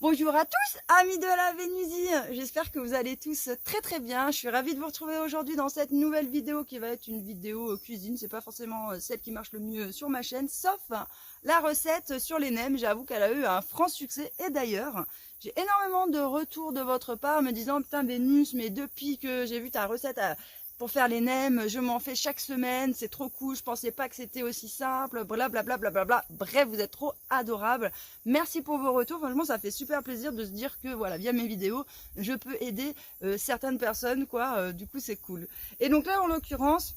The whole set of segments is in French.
Bonjour à tous, amis de la Vénusie, j'espère que vous allez tous très très bien. Je suis ravie de vous retrouver aujourd'hui dans cette nouvelle vidéo qui va être une vidéo cuisine. C'est pas forcément celle qui marche le mieux sur ma chaîne, sauf la recette sur les nems. J'avoue qu'elle a eu un franc succès et d'ailleurs, j'ai énormément de retours de votre part me disant « Putain Vénus, mais depuis que j'ai vu ta recette pour faire les nems, je m'en fais chaque semaine, c'est trop cool, je pensais pas que c'était aussi simple, blablabla, blablabla. Bref, vous êtes trop adorables. Merci pour vos retours, franchement ça fait super plaisir de se dire que voilà, via mes vidéos, je peux aider certaines personnes, quoi, du coup c'est cool. Et donc là, en l'occurrence,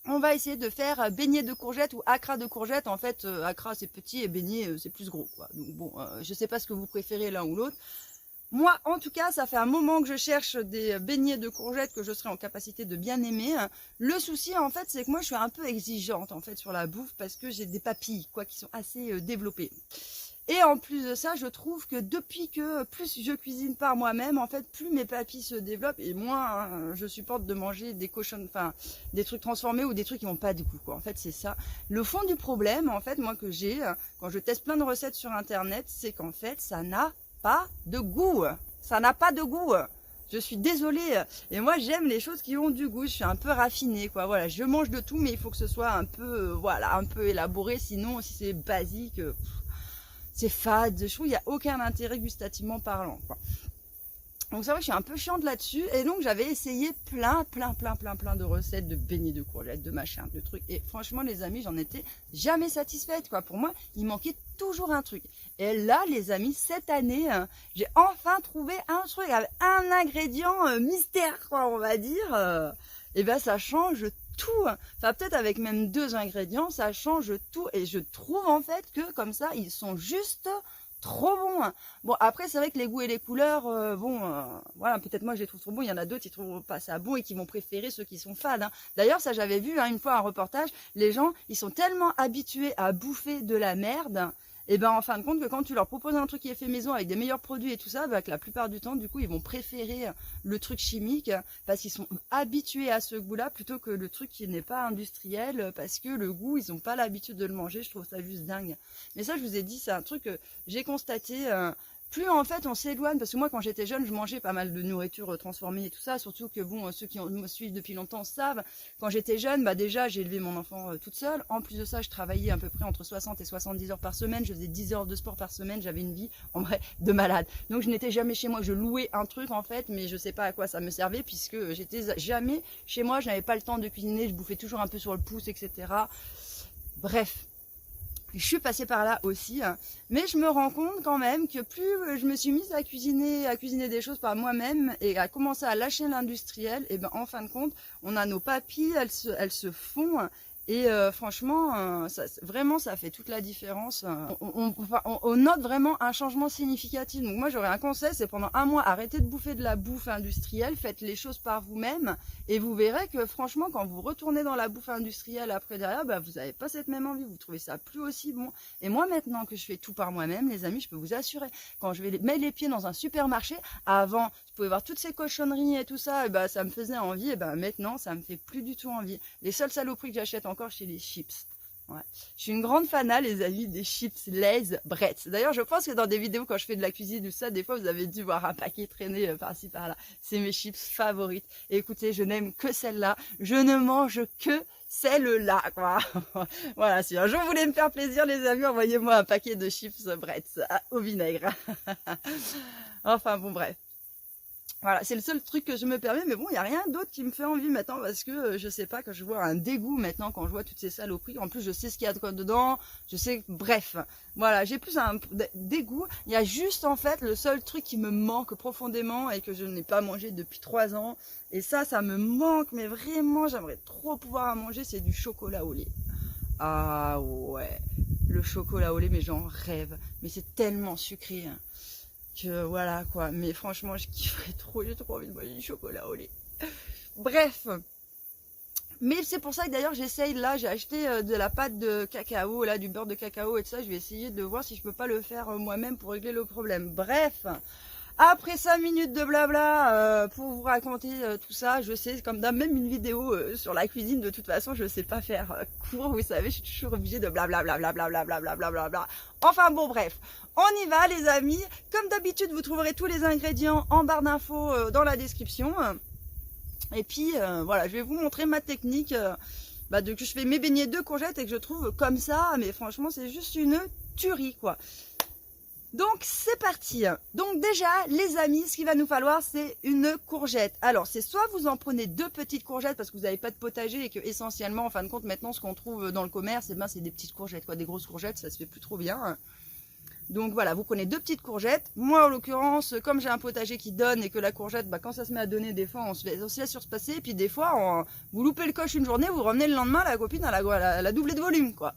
on va essayer de faire beignet de courgettes ou acra de courgettes. En fait, acra c'est petit et beignet c'est plus gros, quoi. Donc bon, je sais pas ce que vous préférez l'un ou l'autre. Moi, en tout cas, ça fait un moment que je cherche des beignets de courgettes que je serais en capacité de bien aimer. Le souci, en fait, c'est que moi, je suis un peu exigeante, en fait, sur la bouffe parce que j'ai des papilles, quoi, qui sont assez développées. Et en plus de ça, je trouve que depuis que plus je cuisine par moi-même, en fait, plus mes papilles se développent et moins je supporte de manger des cochons, enfin, des trucs transformés ou des trucs qui n'ont pas de goût, quoi. En fait, c'est ça. Le fond du problème, en fait, moi, que j'ai, quand je teste plein de recettes sur Internet, c'est qu'en fait, ça n'a pas de goût, ça n'a pas de goût. Je suis désolée, et moi j'aime les choses qui ont du goût. Je suis un peu raffinée, quoi. Voilà, je mange de tout, mais il faut que ce soit un peu, voilà, un peu élaboré. Sinon, si c'est basique, c'est fade. Je trouve qu'il n'y a aucun intérêt gustativement parlant, quoi. Donc c'est vrai que je suis un peu chiante là-dessus, et donc j'avais essayé plein de recettes de beignets de courgettes, de machin, de trucs, et franchement les amis, j'en étais jamais satisfaite, quoi. Pour moi, il manquait toujours un truc. Et là, les amis, cette année, j'ai enfin trouvé un truc avec un ingrédient mystère, quoi, on va dire. Et ben ça change tout. Enfin peut-être avec même 2 ingrédients, ça change tout, et je trouve en fait que comme ça, ils sont juste trop bon. Bon, après c'est vrai que les goûts et les couleurs, voilà, peut-être moi je les trouve trop bons, il y en a d'autres qui trouvent pas ça bon et qui vont préférer ceux qui sont fades, hein. D'ailleurs ça j'avais vu une fois un reportage, les gens ils sont tellement habitués à bouffer de la merde, et ben en fin de compte que quand tu leur proposes un truc qui est fait maison avec des meilleurs produits et tout ça, que la plupart du temps du coup ils vont préférer le truc chimique parce qu'ils sont habitués à ce goût là plutôt que le truc qui n'est pas industriel, parce que le goût ils n'ont pas l'habitude de le manger. Je trouve ça juste dingue. Mais ça je vous ai dit, c'est un truc que j'ai constaté. Plus en fait on s'éloigne, parce que moi quand j'étais jeune je mangeais pas mal de nourriture transformée et tout ça, surtout que bon, ceux qui me suivent depuis longtemps savent, quand j'étais jeune, déjà j'ai élevé mon enfant toute seule. En plus de ça, je travaillais à peu près entre 60 et 70 heures par semaine, je faisais 10 heures de sport par semaine, j'avais une vie en vrai de malade. Donc je n'étais jamais chez moi, je louais un truc en fait, mais je sais pas à quoi ça me servait puisque j'étais jamais chez moi, je n'avais pas le temps de cuisiner, je bouffais toujours un peu sur le pouce, etc. Bref. Je suis passée par là aussi, mais je me rends compte quand même que plus je me suis mise à cuisiner des choses par moi-même et à commencer à lâcher l'industriel, et ben en fin de compte, on a nos papilles, elles se font. Et franchement, vraiment, ça fait toute la différence. On note vraiment un changement significatif. Donc moi, j'aurais un conseil, c'est pendant un mois, arrêtez de bouffer de la bouffe industrielle, faites les choses par vous-même, et vous verrez que franchement, quand vous retournez dans la bouffe industrielle après derrière, vous n'avez pas cette même envie, vous trouvez ça plus aussi bon. Et moi, maintenant que je fais tout par moi-même, les amis, je peux vous assurer, quand je vais mettre les pieds dans un supermarché, avant, je pouvais voir toutes ces cochonneries et tout ça, et ça me faisait envie, et maintenant, ça me fait plus du tout envie. Les seules saloperies que j'achète encore chez les chips. Ouais. Je suis une grande fanat, les amis, des chips Lay's Bretz. D'ailleurs, je pense que dans des vidéos, quand je fais de la cuisine ou ça, des fois, vous avez dû voir un paquet traîner par-ci, par-là. C'est mes chips favorites. Et écoutez, je n'aime que celle-là. Je ne mange que celle-là, quoi. Voilà, si un jour vous voulez me faire plaisir, les amis, envoyez-moi un paquet de chips Bretz au vinaigre. Enfin, bon, bref. Voilà, c'est le seul truc que je me permets, mais bon, il n'y a rien d'autre qui me fait envie maintenant, parce que je sais pas, que je vois un dégoût maintenant quand je vois toutes ces saloperies. En plus, je sais ce qu'il y a de quoi dedans, je sais, bref, voilà, j'ai plus un dégoût. Il y a juste, en fait, le seul truc qui me manque profondément et que je n'ai pas mangé depuis 3 ans, et ça me manque, mais vraiment, j'aimerais trop pouvoir en manger, c'est du chocolat au lait. Ah ouais, le chocolat au lait, mais j'en rêve, mais c'est tellement sucré, hein. Que voilà quoi, mais franchement je kifferais trop, j'ai trop envie de manger du chocolat au lait. Bref, mais c'est pour ça que d'ailleurs j'essaye, là j'ai acheté de la pâte de cacao, là du beurre de cacao et tout ça, je vais essayer de voir si je peux pas le faire moi-même pour régler le problème. Bref, Après 5 minutes de blabla pour vous raconter tout ça, je sais, comme dans même une vidéo sur la cuisine, de toute façon, je sais pas faire court, vous savez, je suis toujours obligée de blablabla. Enfin bon, bref, on y va les amis. Comme d'habitude, vous trouverez tous les ingrédients en barre d'infos dans la description. Et puis voilà, je vais vous montrer ma technique que je fais mes beignets de courgettes et que je trouve comme ça, mais franchement, c'est juste une tuerie quoi. Donc c'est parti. Donc déjà les amis, ce qu'il va nous falloir c'est une courgette. Alors c'est soit vous en prenez 2 petites courgettes parce que vous n'avez pas de potager et que essentiellement en fin de compte maintenant ce qu'on trouve dans le commerce c'est des petites courgettes quoi, des grosses courgettes ça se fait plus trop bien. Donc voilà, vous prenez 2 petites courgettes. Moi en l'occurrence comme j'ai un potager qui donne et que la courgette quand ça se met à donner des fois on se laisse surpasser et puis des fois vous loupez le coche une journée, vous revenez le lendemain la copine elle a doublé de volume quoi.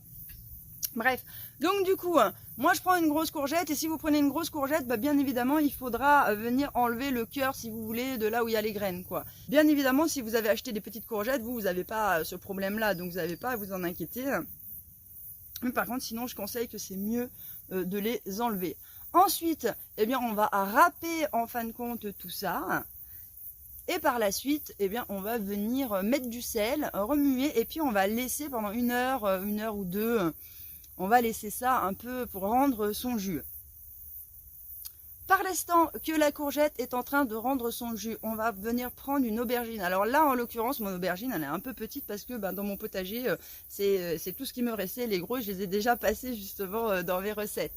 Bref, donc du coup, moi je prends une grosse courgette et si vous prenez une grosse courgette, bien évidemment il faudra venir enlever le cœur si vous voulez de là où il y a les graines quoi. Bien évidemment si vous avez acheté des petites courgettes, vous n'avez pas ce problème là, donc vous n'avez pas à vous en inquiéter. Mais par contre sinon je conseille que c'est mieux de les enlever. Ensuite, eh bien on va râper en fin de compte tout ça. Et par la suite, eh bien, on va venir mettre du sel, remuer et puis on va laisser pendant une heure ou deux. On va laisser ça un peu pour rendre son jus. Par l'instant que la courgette est en train de rendre son jus, on va venir prendre une aubergine. Alors là, en l'occurrence, mon aubergine, elle est un peu petite parce que dans mon potager, c'est tout ce qui me restait. Les gros, je les ai déjà passés justement dans mes recettes.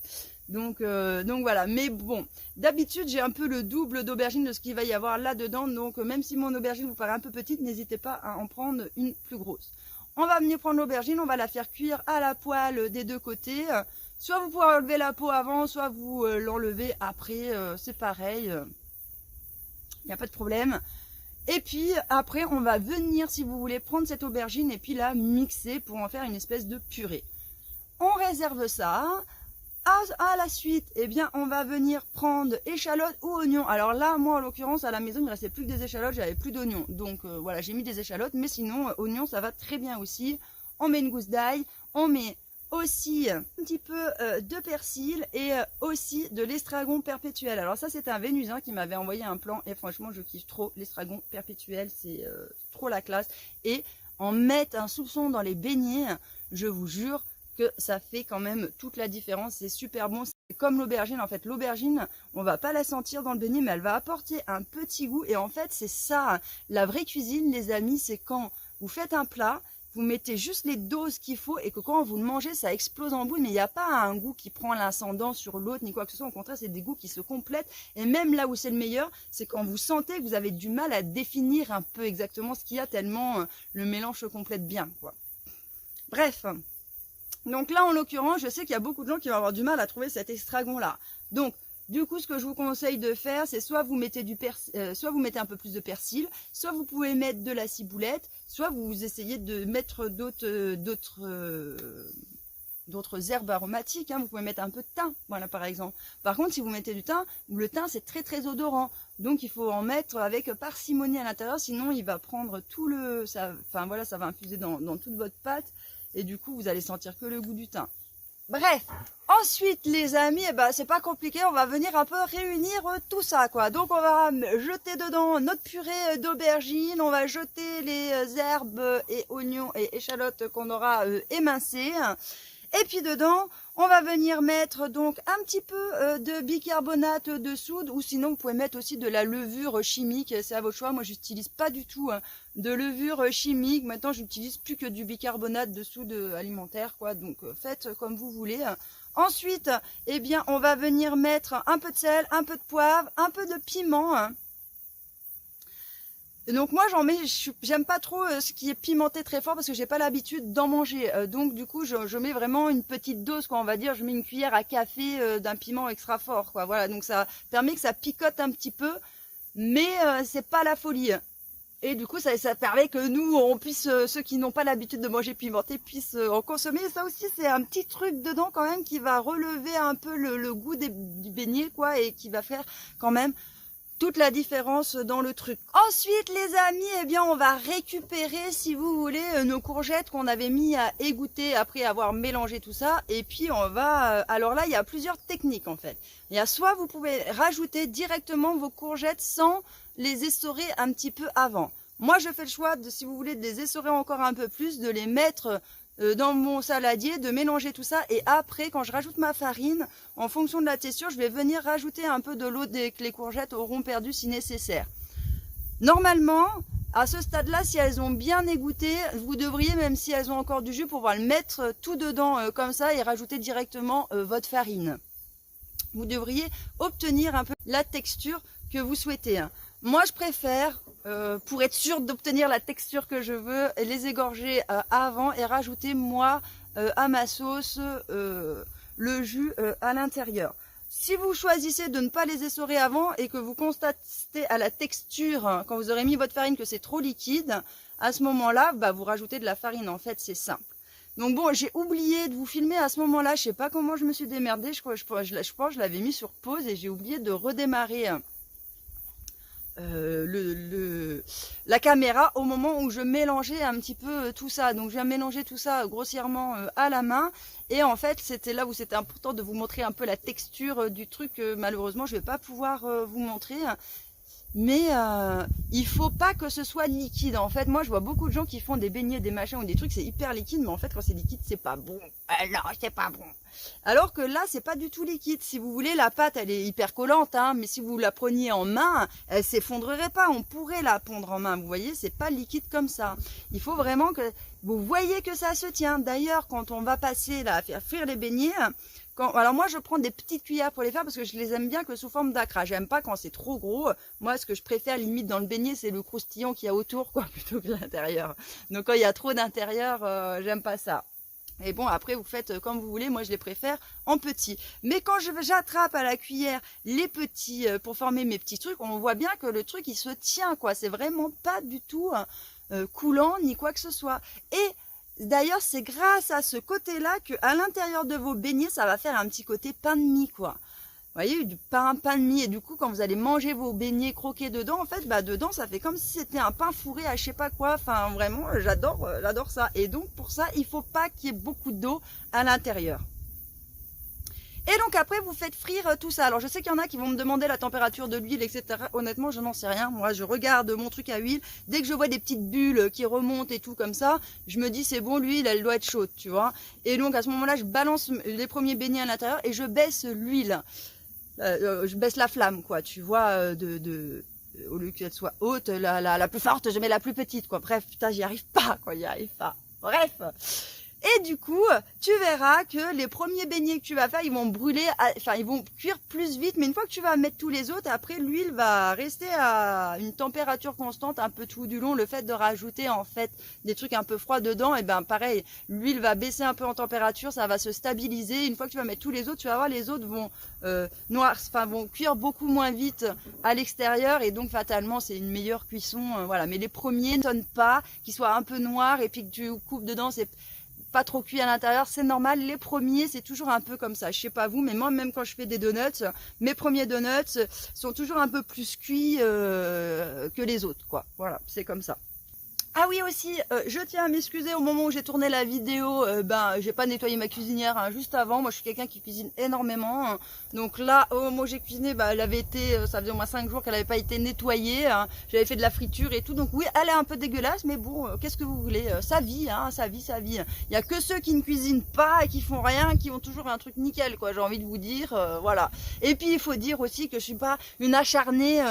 Donc voilà, mais bon, d'habitude, j'ai un peu le double d'aubergine de ce qu'il va y avoir là-dedans. Donc même si mon aubergine vous paraît un peu petite, n'hésitez pas à en prendre une plus grosse. On va venir prendre l'aubergine, on va la faire cuire à la poêle des 2 côtés. Soit vous pouvez enlever la peau avant, soit vous l'enlevez après, c'est pareil. Il n'y a pas de problème. Et puis après, on va venir, si vous voulez, prendre cette aubergine et puis la mixer pour en faire une espèce de purée. On réserve ça. À la suite, eh bien, on va venir prendre échalotes ou oignons. Alors là, moi, en l'occurrence, à la maison, il ne restait plus que des échalotes, j'avais plus d'oignons. Donc voilà, j'ai mis des échalotes, mais sinon, oignons, ça va très bien aussi. On met une gousse d'ail, on met aussi un petit peu de persil et aussi de l'estragon perpétuel. Alors ça, c'était un Vénusien qui m'avait envoyé un plan et franchement, je kiffe trop l'estragon perpétuel, c'est trop la classe. Et en mettre un soupçon dans les beignets, je vous jure, que ça fait quand même toute la différence, c'est super bon, c'est comme l'aubergine, en fait l'aubergine, on va pas la sentir dans le beignet, mais elle va apporter un petit goût, et en fait c'est ça, la vraie cuisine les amis, c'est quand vous faites un plat, vous mettez juste les doses qu'il faut, et que quand vous le mangez, ça explose en bouille, mais il n'y a pas un goût qui prend l'ascendant sur l'autre, ni quoi que ce soit, au contraire c'est des goûts qui se complètent, et même là où c'est le meilleur, c'est quand vous sentez que vous avez du mal à définir un peu exactement ce qu'il y a, tellement le mélange se complète bien, quoi. Bref. Donc là, en l'occurrence, je sais qu'il y a beaucoup de gens qui vont avoir du mal à trouver cet estragon-là. Donc, du coup, ce que je vous conseille de faire, c'est soit vous mettez soit vous mettez un peu plus de persil, soit vous pouvez mettre de la ciboulette, soit vous essayez de mettre d'autres herbes aromatiques. Vous pouvez mettre un peu de thym, voilà, par exemple. Par contre, si vous mettez du thym, le thym, c'est très, très odorant. Donc, il faut en mettre avec parcimonie à l'intérieur, sinon il va prendre tout ça va infuser dans toute votre pâte. Et du coup, vous allez sentir que le goût du thym. Bref, ensuite les amis, c'est pas compliqué, on va venir un peu réunir tout ça, quoi. Donc on va jeter dedans notre purée d'aubergine, on va jeter les herbes et oignons et échalotes qu'on aura émincées. Et puis dedans, on va venir mettre donc un petit peu de bicarbonate de soude, ou sinon vous pouvez mettre aussi de la levure chimique, c'est à votre choix. Moi j'utilise pas du tout de levure chimique, maintenant j'utilise plus que du bicarbonate de soude alimentaire, quoi. Donc faites comme vous voulez. Ensuite, eh bien on va venir mettre un peu de sel, un peu de poivre, un peu de piment. Et donc moi j'en mets, j'aime pas trop ce qui est pimenté très fort parce que j'ai pas l'habitude d'en manger. Donc du coup je mets vraiment une petite dose, quoi, on va dire, je mets une cuillère à café d'un piment extra fort, quoi. Voilà, donc ça permet que ça picote un petit peu, mais c'est pas la folie. Et du coup ça permet que nous on puisse, ceux qui n'ont pas l'habitude de manger pimenté, puissent en consommer. Et ça aussi c'est un petit truc dedans quand même qui va relever un peu le goût du beignet, quoi, et qui va faire quand même toute la différence dans le truc. Ensuite les amis, eh bien on va récupérer, si vous voulez, nos courgettes qu'on avait mis à égoutter après avoir mélangé tout ça. Et puis on va, alors là il y a plusieurs techniques en fait. Il y a soit vous pouvez rajouter directement vos courgettes sans les essorer un petit peu avant. Moi je fais le choix de, si vous voulez, de les essorer encore un peu plus, de les mettre dans mon saladier, de mélanger tout ça, et après quand je rajoute ma farine, en fonction de la texture, je vais venir rajouter un peu de l'eau dès que les courgettes auront perdu si nécessaire. Normalement, à ce stade-là, si elles ont bien égoutté, vous devriez, même si elles ont encore du jus, pouvoir le mettre tout dedans comme ça et rajouter directement votre farine. Vous devriez obtenir un peu la texture que vous souhaitez. Moi, je préfère, pour être sûr d'obtenir la texture que je veux, les égorger avant et rajouter, moi, à ma sauce, le jus à l'intérieur. Si vous choisissez de ne pas les essorer avant et que vous constatez à la texture, quand vous aurez mis votre farine, que c'est trop liquide, à ce moment-là, bah, vous rajoutez de la farine. En fait, c'est simple. Donc bon, j'ai oublié de vous filmer à ce moment-là. Je sais pas comment je me suis démerdée. Je crois que je l'avais mis sur pause et j'ai oublié de redémarrer la caméra au moment où je mélangeais un petit peu tout ça. Donc je viens mélanger tout ça grossièrement à la main, et en fait c'était là où c'était important de vous montrer un peu la texture du truc. Malheureusement je vais pas pouvoir vous montrer, mais il faut pas que ce soit liquide. En fait moi je vois beaucoup de gens qui font des beignets, des machins ou des trucs, c'est hyper liquide, mais en fait quand c'est liquide c'est pas bon. Non, c'est pas bon. Alors que là c'est pas du tout liquide. Si vous voulez, la pâte elle est hyper collante, hein, mais si vous la preniez en main, elle s'effondrerait pas. On pourrait la pondre en main, vous voyez, c'est pas liquide comme ça. Il faut vraiment que vous voyez que ça se tient. D'ailleurs quand on va passer là à faire frire les beignets, alors moi je prends des petites cuillères pour les faire parce que je les aime bien que sous forme d'acra. J'aime pas quand c'est trop gros. Moi ce que je préfère limite dans le beignet, c'est le croustillant qu'il y a autour, quoi, plutôt que l'intérieur. Donc quand il y a trop d'intérieur, j'aime pas ça. Et bon, après vous faites comme vous voulez. Moi je les préfère en petits. Mais quand j'attrape à la cuillère les petits pour former mes petits trucs, on voit bien que le truc il se tient, quoi. C'est vraiment pas du tout coulant ni quoi que ce soit. Et d'ailleurs, c'est grâce à ce côté-là que à l'intérieur de vos beignets, ça va faire un petit côté pain de mie, quoi. Vous voyez, du pain de mie. Et du coup, quand vous allez manger vos beignets croqués dedans, en fait, bah dedans, ça fait comme si c'était un pain fourré à je sais pas quoi. Enfin, vraiment, j'adore ça. Et donc, pour ça, il faut pas qu'il y ait beaucoup d'eau à l'intérieur. Et donc après vous faites frire tout ça. Alors je sais qu'il y en a qui vont me demander la température de l'huile, etc. Honnêtement je n'en sais rien. Moi je regarde mon truc à huile. Dès que je vois des petites bulles qui remontent et tout comme ça, je me dis c'est bon, l'huile elle doit être chaude, tu vois. Et donc à ce moment-là je balance les premiers beignets à l'intérieur et je baisse l'huile. Je baisse la flamme, quoi, tu vois, au lieu qu'elle soit haute, la plus forte, je mets la plus petite, quoi. Bref, putain, j'y arrive pas, quoi, j'y arrive pas. Bref. Et du coup, tu verras que les premiers beignets que tu vas faire, ils vont brûler, enfin ils vont cuire plus vite, mais une fois que tu vas mettre tous les autres, après l'huile va rester à une température constante un peu tout du long. Le fait de rajouter en fait des trucs un peu froids dedans, et ben pareil, l'huile va baisser un peu en température, ça va se stabiliser. Une fois que tu vas mettre tous les autres, tu vas voir les autres vont vont cuire beaucoup moins vite à l'extérieur, et donc fatalement c'est une meilleure cuisson, voilà. Mais les premiers ne sonnent pas, qu'ils soient un peu noirs et puis que tu coupes dedans, c'est pas trop cuit à l'intérieur, c'est normal. Les premiers c'est toujours un peu comme ça, je sais pas vous, mais moi même quand je fais des donuts, mes premiers donuts sont toujours un peu plus cuits que les autres, quoi. Voilà, c'est comme ça. Ah oui aussi, je tiens à m'excuser, au moment où j'ai tourné la vidéo, j'ai pas nettoyé ma cuisinière juste avant. Moi je suis quelqu'un qui cuisine énormément, hein. Donc là au moment où j'ai cuisiné, elle avait été, ça faisait au moins 5 jours qu'elle avait pas été nettoyée, hein. J'avais fait de la friture et tout, donc oui elle est un peu dégueulasse, mais bon, qu'est-ce que vous voulez, sa vie, hein, sa vie. Il y a que ceux qui ne cuisinent pas et qui font rien, qui ont toujours un truc nickel, quoi, j'ai envie de vous dire, voilà. Et puis il faut dire aussi que je suis pas une acharnée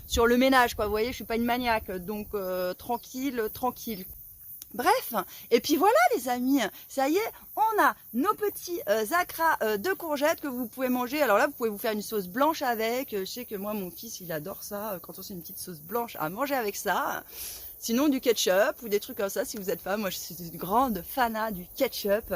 sur le ménage, quoi, vous voyez, je suis pas une maniaque, donc tranquille. Bref, et puis voilà les amis, ça y est, on a nos petits acras de courgettes que vous pouvez manger. Alors là vous pouvez vous faire une sauce blanche avec, je sais que moi mon fils il adore ça, quand on fait une petite sauce blanche à manger avec ça. Sinon du ketchup ou des trucs comme ça si vous êtes fan. Moi je suis une grande fanat du ketchup.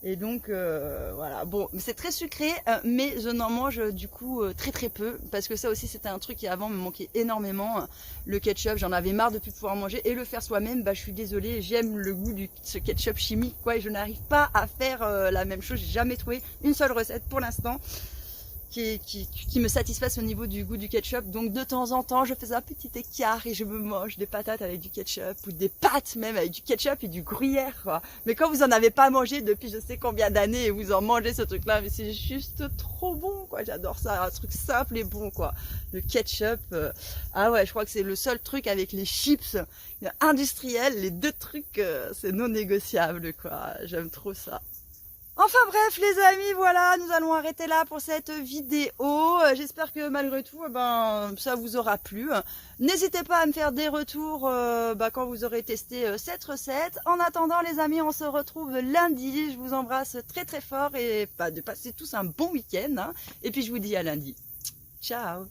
Et donc voilà, bon, c'est très sucré, mais je n'en mange du coup très peu, parce que ça aussi c'était un truc qui avant me manquait énormément. Le ketchup, j'en avais marre de plus pouvoir manger, et le faire soi-même, je suis désolée, j'aime le goût de ce ketchup chimique, quoi, et je n'arrive pas à faire la même chose. J'ai jamais trouvé une seule recette pour l'instant. qui me satisfassent au niveau du goût du ketchup. Donc de temps en temps, je fais un petit écart et je me mange des patates avec du ketchup ou des pâtes même avec du ketchup et du gruyère, quoi. Mais quand vous en avez pas mangé depuis je sais combien d'années et vous en mangez ce truc-là, mais c'est juste trop bon, quoi. J'adore ça, un truc simple et bon, quoi. Le ketchup, ah ouais, je crois que c'est le seul truc avec les chips industriels. Les deux trucs, c'est non négociable, quoi. J'aime trop ça. Enfin bref les amis, voilà, nous allons arrêter là pour cette vidéo. J'espère que malgré tout, ça vous aura plu. N'hésitez pas à me faire des retours quand vous aurez testé cette recette. En attendant les amis, on se retrouve lundi. Je vous embrasse très très fort et de passer tous un bon week-end. Et puis je vous dis à lundi. Ciao.